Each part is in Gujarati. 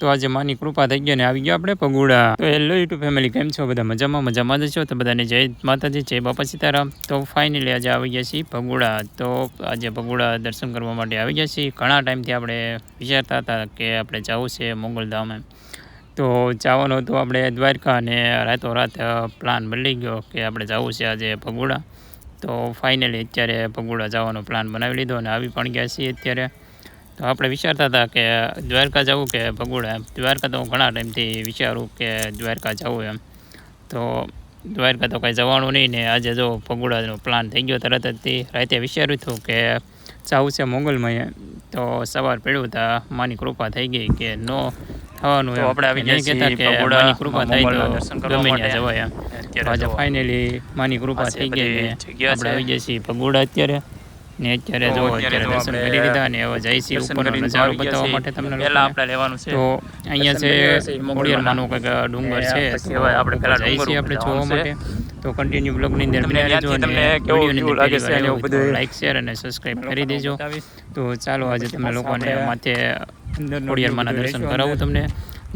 તો આજે માની કૃપા થઈ ગઈ ને આવી ગયા આપણે પગુડા. તો હેલો યુટ્યુબ ફેમિલી, કેમ છો બધા? મજામાં જ છો? તો બધાને જય માતાજી, જય બાપા સીતારામ. તો ફાઇનલી આજે આવી ગયા છીએ પગુડા. તો આજે પગુડા દર્શન કરવા માટે આવી ગયા છીએ. ઘણા ટાઈમથી આપણે વિચારતા હતા કે આપણે જવું છે મોગલધામ એમ. તો જવાનું હતું આપણે દ્વારકા, અને રાતોરાત પ્લાન બદલી ગયો કે આપણે જવું છે આજે પગુડા. તો ફાઇનલી અત્યારે પગુડા જવાનો પ્લાન બનાવી લીધો અને આવી પણ ગયા છીએ અત્યારે. તો આપણે વિચારતા હતા કે દ્વારકા જવું કે પગુડા એમ. દ્વારકા તો હું ઘણા ટાઈમથી વિચારું કે દ્વારકા જવું એમ. તો દ્વારકા તો કાંઈ જવાનું નહીં ને આજે જો પગુડાનો પ્લાન થઈ ગયો તરત જ. રાતે વિચાર્યું હતું કે જવું છે મોગલમાં. તો સવાર પડ્યું તા માની કૃપા થઈ ગઈ કે નો થવાનું એમ. આપણે આવી ગયા કહેતા કે માની કૃપા થાય તો ગમે ત્યાં જવાય એમ. આજે ફાઇનલી માની કૃપા થઈ ગઈ ને આપણે આવી ગયા છીએ પગુડા અત્યારે. ને અત્યારે જો અત્યારે દર્શન કરી લીધા ને હવે જઈ છીએ ઉપરનો નજારો બતાવવા માટે તમને. પહેલા આપણે લેવાનું છે તો અહીંયા છે ખોડિયારમાંનો કંઈક ડુંગર છે, તો આપણે પહેલા જઈ છીએ આપણે જોવા માટે. તો કન્ટિન્યુ બ્લોગની અંદર બન્યા રહેજો અને વિડીયોને લાઈક શેર અને સબસ્ક્રાઈબ કરી દેજો. તો ચાલો આજે તમે લોકોને માથે ખોડિયારમાંના દર્શન કરાવું તમને.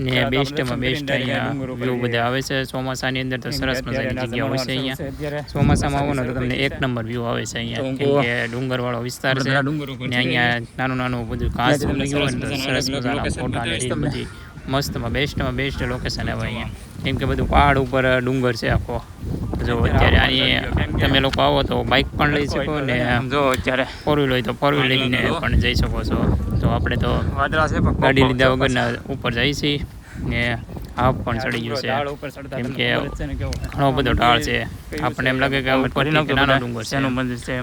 ને બેસ્ટમાં બેસ્ટ અહીંયા વ્યૂ બધા આવે છે ચોમાસાની અંદર. તો સરસ મજાની જગ્યા હોય છે અહીંયા. ચોમાસામાં આવો ને તો તમને એક નંબર વ્યૂ આવે છે અહીંયા, કેમ કે ડુંગરવાળો વિસ્તાર છે ને અહીંયા નાનું નાનું બધું ઘાસ ઉગી ગયું હોય ને તો સરસ મજાના ફોટા અને રીલ બધી મસ્તમાં બેસ્ટ લોકેશન આવે અહીંયા, કેમ કે બધું પહાડ ઉપર ડુંગર છે આખો. જો અત્યારે અહીં તમે લોકો આવો તો બાઇક પણ લઈ શકો ને જો અત્યારે ફોર વ્હીલ હોય તો ફોર વ્હીલ લઈને પણ જઈ શકો છો. તો આપણે તો ગાડી લીધા વગરના ઉપર જઈએ છીએ ને હાફ પણ ચડી ગયું છે, કેમ કે ઘણો બધો ઢાળ છે. આપણને એમ લાગે કે ઉપર નાનો ડુંગર છે,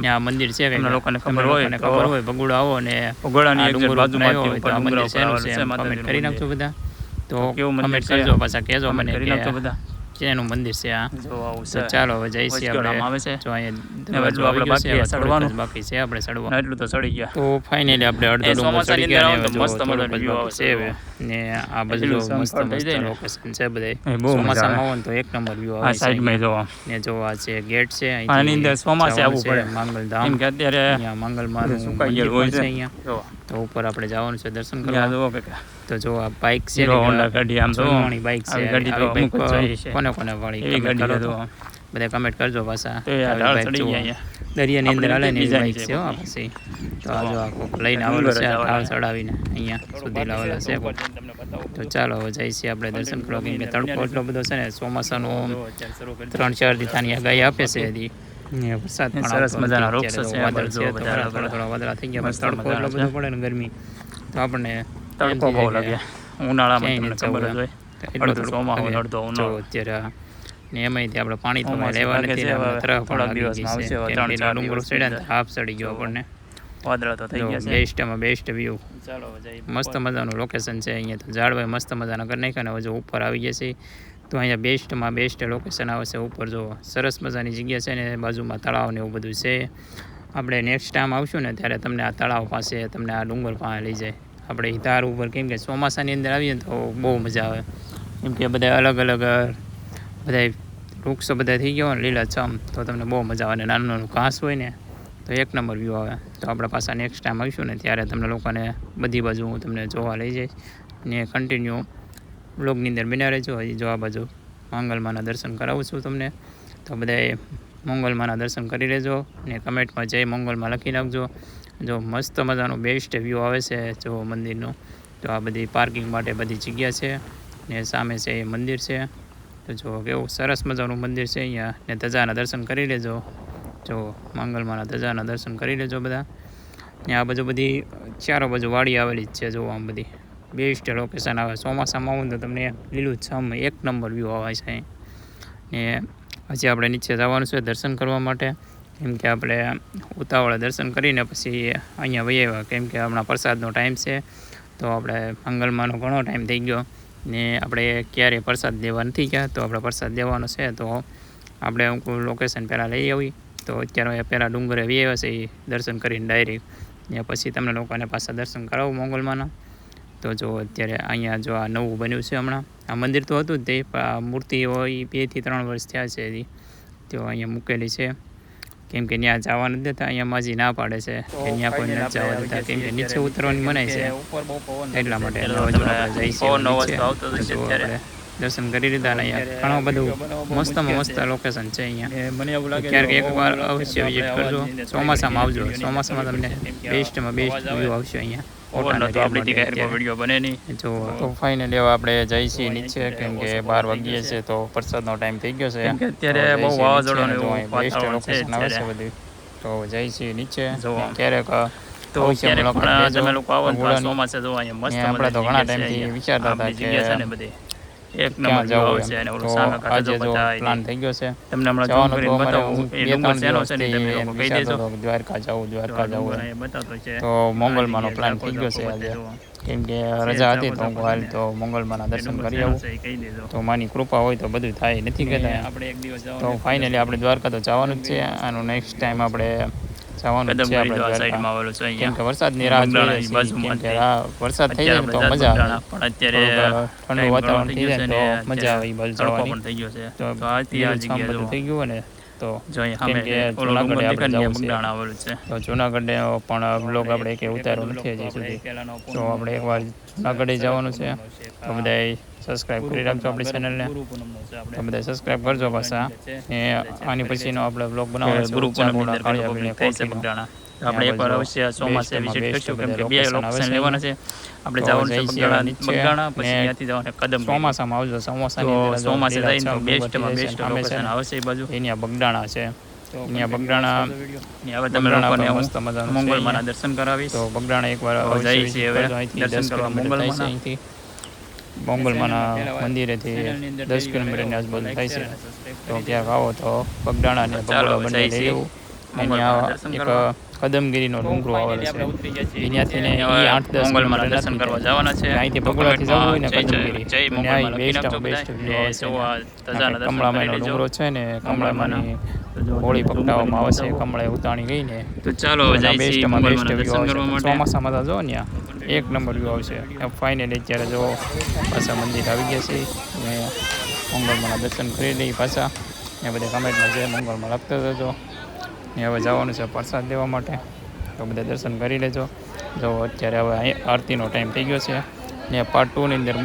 ત્યાં મંદિર છે, લોકોને ખબર હોય પગુડા આવો ને ડુંગર આવ્યો હોય તો આ મંદિર શેનું છે કમેન્ટ કરી નાખજો બધા. તો કમેન્ટ કરજો, પાછા કહેજો મને કે બધા શેનું મંદિર છે આ. તો ચાલો હવે જઈ છીએ આપણે. જો અહીંયા બાકી છે આપણે ચડવાનું, એટલું તો ચડી ગયા. તો ફાઇનલી આપણે અડધો ડુંગર ચડી ગયા ને ને આ બધું મસ્ત લોકેશન છે બધા. ચોમાસામાં આવો ને તો એક નંબર વ્યૂ આવે સાઈડમાં જોવા. ને જો આ છે ગેટ છે, આની અંદર ચોમાસે આવવું પડે માંગલધામ, કે અત્યારે અહીંયા માંગલમાંનું મંદિર હોય છે અહીંયા. તો ઉપર આપણે જવાનું છે દર્શન કરવા. તો જો આ બાઇક છે, હોન્ડા ગાડી, આમ જોવાની બાઇક છે. કોને વાળી બધા કમેન્ટ કરજો પાછા. દરિયાની અંદર હાલે ને બાઇક છે આ પછી. તો આ જો આખો લઈને આવેલો છે, ઢાળ ચડાવીને અહીંયા સુધી લાવેલા છે. તો ચાલો હવે જઈએ છીએ આપણે દર્શન કરવા, કેમ કે તડકો એટલો બધો છે ને ચોમાસાનું 3-4 દીથાની આગાહી આપે છે હજી. વરસાદ પણ સરસ મજાના વૃક્ષ છે, વાદળ છે, થોડા વાદળા થઈ ગયા. તડકો એટલો બધો પડે ને ગરમી, તો આપણને તડકો બહુ લાગે ઉનાળામાં. અત્યારે ને એમાંય આપણે પાણી તો લેવા નથી, થોડાક દિવસમાં આવશે. ડુંગરો ચડ્યા હાફ ચડી ગયો આપણને. વાદળા તો થઈ ગયા છે. બેસ્ટમાં બેસ્ટ વ્યૂ, મસ્ત મજાનું લોકેશન છે અહીંયા. તો ઝાડવાય મસ્ત મજાના કરી નાખ્યા ને હવે જો ઉપર આવી ગયા છે. તો અહીંયા બેસ્ટમાં બેસ્ટ લોકેશન આવશે ઉપર. જો સરસ મજાની જગ્યા છે ને બાજુમાં તળાવ ને એવું બધું છે. આપણે નેક્સ્ટ ટાઈમ આવશું ને ત્યારે તમને આ તળાવ પાસે, તમને આ ડુંગર પાસે લઈ જાય આપણે ધાર ઉપર, કેમ કે ચોમાસાની અંદર આવીએ ને તો બહુ મજા આવે, કેમ કે બધા અલગ અલગ બધા વૃક્ષો બધા થઈ ગયા હોય ને લીલાછમ, તો તમને બહુ મજા આવે. અને નાનું નાનું ઘાસ હોય ને તો એક નંબર વ્યૂ આવે. તો આપણે પાછા નેક્સ્ટ ટાઈમ આવીશું ને ત્યારે તમને લોકોને બધી બાજુ હું તમને જોવા લઈ જઈશ ને કન્ટિન્યુ બ્લોગની અંદર બન્યા રહેજો. હજી જો આ બાજુ મંગલમાના દર્શન કરાવું છું તમને. તો બધાએ મંગલમાના દર્શન કરી લેજો ને કમેન્ટમાં જય મંગલમાં લખી નાખજો. જો મસ્ત મજાનું બેસ્ટ વ્યૂ આવે છે જો મંદિરનું. તો આ બધી પાર્કિંગ માટે બધી જગ્યા છે ને સામે છે એ મંદિર છે. તો જો કેવું સરસ મજાનું મંદિર છે અહીંયા. ને ધજાના દર્શન કરી લેજો. જો મંગલમાના ધજાના દર્શન કરી લેજો બધા. ને આ બાજુ બધી ચારો બાજુ વાડી આવેલી જ છે. જો આમ બધી બેસ્ટ લોકેશન આવે. ચોમાસામાં આવું તો તમને લીલું છમ એક નંબર વ્યૂ આવે છે. ને હજી આપણે નીચે જવાનું છે દર્શન કરવા માટે, કેમ કે આપણે ઉતાવળે દર્શન કરીને પછી અહીંયા વહી આવ્યા, કેમ કે હમણાં પ્રસાદનો ટાઈમ છે. તો આપણે મંગલમાંનો ઘણો ટાઈમ થઈ ગયો ને આપણે ક્યારેય પ્રસાદ દેવા નથી ગયા. તો આપણે પ્રસાદ દેવાનો છે તો આપણે અમુક લોકેશન પહેલાં લઈ આવી. તો અત્યારે પહેલાં ડુંગરે વહી આવ્યા છે એ દર્શન કરીને ડાયરેક્ટ, ને પછી તમને લોકોને પાછા દર્શન કરાવું મંગલમાંના. તો જો અત્યારે અહીંયા જો આ નવું બન્યું છે હમણાં. આ મંદિર તો હતું જ તે, પણ આ મૂર્તિ હોય 2 થી 3 વર્ષ થયા છે હજી તો અહીંયા મૂકેલી છે. કેમ કે ત્યાં જવા નથી દેતા. અહીંયામાં હજી ના પાડે છે કે ત્યાં કોઈ નથી જવા દેતા, કેમ કે નીચે ઉતરવાની મનાય છે એટલા માટે. હવે જો આપણે જઈશું નીચે તો આપણે દર્શન કરી લીધા. અને અહીંયા ઘણું બધું મસ્તમાં મસ્ત લોકેશન છે. અહીંયા ક્યારેક એકવાર અવશ્ય વિઝિટ કરજો. ચોમાસામાં આવજો, ચોમાસામાં તમને બેસ્ટમાં બેસ્ટ વ્યૂ આવશે અહીંયા. જો તો ફાઇનલી હવે આપણે જઈએ છીએ નીચે, કેમ કે 12 વાગ્યે છે તો વરસાદનો ટાઈમ થઈ ગયો છે. અત્યારે બહુ વાવાઝોડાનું બેસ્ટ લોકેશન આવે છે બધું. તો જઈએ છીએ નીચે. ક્યારેક તો ક્યારેક તમે લોકો આવો ને ચોમાસે જો અહીંયા મસ્ત આપણે તો ઘણા ટાઈમથી વિચારતા હતા કે એક નંબર જવું છે અને ઓલો સામે કાઢો બતાય પ્લાન થઈ ગયો છે. તમને હમણાં ઝૂમ કરીને બતાવું એ ડુંગર શેનો છે ને તમે લોકો કહી દેજો. દ્વારકા જવું એ બતાતો છે. તો મંગલમાંનો પ્લાન થઈ ગયો છે આજે, કેમ કે રજા હતી તો હાલ તો મંગલમાંના દર્શન કરી આવું. તો માની કૃપા હોય તો બધું થાય, નથી કહેતા આપણે એક દિવસ તો ફાઇનલી આપણે દ્વારકા તો જવાનું જ છે. આનું નેક્સ્ટ ટાઈમ આપણે જવાનું છે આપણે સાઈડમાં આવેલું છે. કેમ કે વરસાદની રાહ જોઈએ છીએ, કેમ કે વરસાદ થઈ જાય તો મજા આવે. પણ અત્યારે ઠંડુ વાતાવરણ થઈ જાય તો મજા આવે. બાજુ જવાની થઈ ગયો છે તો આથી આ જગ્યાએ બધું થઈ ગયું ને તો જોઈએ કેમ કે જુનાગઢે આપણે જવું છે. બગડાણા આવેલું છે. તો જુનાગઢે પણ બ્લોગ આપણે કે ઉતાર્યો નથી હજી સુધી. તો આપણે એકવાર જુનાગઢે જવાનું છે. તો બધાય સબસ્ક્રાઈબ કરી રાખજો આપણી ચેનલને. તો બધા સબસ્ક્રાઈબ કરજો પાછા. એ આની પછીનો આપણે બ્લોગ બનાવવાનો છે. ગુરુ આપણે એકવાર અવશ્ય ચોમાસે વિઝિટ કરીશું, કેમ કે 2 લોકેશન લેવાના છે. આપણે જવાનું છે બગડાણા, પછી ત્યાંથી જવાનું કદમ. ચોમાસામાં આવજો. ચોમાસે જઈને તો બેસ્ટમાં બેસ્ટ લોકેશન આવશે એ બાજુ. અહીંયા બગડાણા છે. અહીંયા બગડાણા હવે તમે લોકોને મંગળમાંના દર્શન કરાવીશ. તો બગડાણા એકવાર જઈએ છીએ હવે દર્શન કરવા મંગળમાંના. મંગલમાંના મંદિરેથી 10 કિલોમીટરની આજુબાજુ થાય છે. તો ક્યાંક આવો તો બગડાણા ને બગડો બંને લઈ લેવું. અહીંયા એક કદમગીરીનો ડુંગરો આવેલો છે. અહીંયાથી ને 8-10 કિલોમીટર દર્શન કરવા જવાના છે. અહીંથી બગડાથી જવું હોય ને કદમગીરી બેસ્ટ વ્યૂ આવે છે. કમળામાંનો ડુંગરો છે ને, કમળામાંની હોળી પકડાવવામાં આવે છે. કમળે ઉતાણી ગઈ ને તો ચાલો બેસ્ટમાં બેસ્ટ વ્યૂ આવે છે. ચોમાસામાં તો જો ને એક નંબર વ્યૂ આવશે. ફાઇનલી અત્યારે જો પાછા મંદિર આવી ગયા છે ને મંગળમાંના દર્શન કરી લઈ પાછા. ને બધા કમેન્ટમાં છે મંગળમાં લખતા જજો. ને હવે જવાનું છે પ્રસાદ દેવા માટે. તો બધા દર્શન કરી લેજો. જો અત્યારે હવે આરતીનો ટાઈમ થઈ ગયો છે ને પાર્ટ 2 ની અંદર